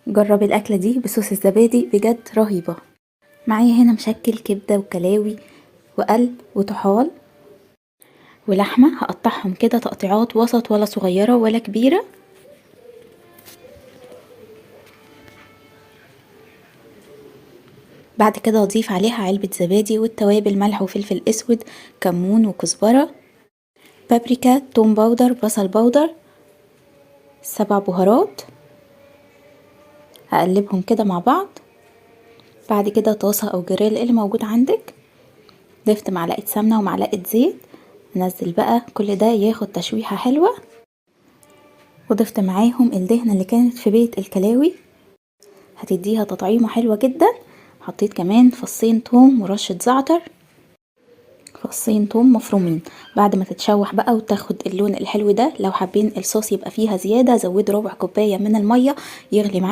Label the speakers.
Speaker 1: جرب الأكلة دي بصوص الزبادي بجد رهيبة. معايا هنا مشكل كبدة وكلاوي وقلب وطحال ولحمة، هقطعهم كده تقطيعات وسط، ولا صغيرة ولا كبيرة. بعد كده اضيف عليها علبة زبادي والتوابل، ملح وفلفل اسود، كمون وكزبرة، بابريكا، توم باودر، بصل باودر، 7 بهارات. هقلبهم كده مع بعض. بعد كده طاسة او جريل اللي موجود عندك، ضفت معلقة سمنة ومعلقة زيت، نزل بقى كل ده ياخد تشويحة حلوة، وضفت معاهم الدهنة اللي كانت في بيت الكلاوي، هتديها تطعيمة حلوة جدا. حطيت كمان فصين توم ورشة زعتر، فصين توم مفرومين. بعد ما تتشوح بقى وتاخد اللون الحلو ده، لو حابين الصوص يبقى فيها زيادة زودوا ربع كوباية من المية يغلي معاكم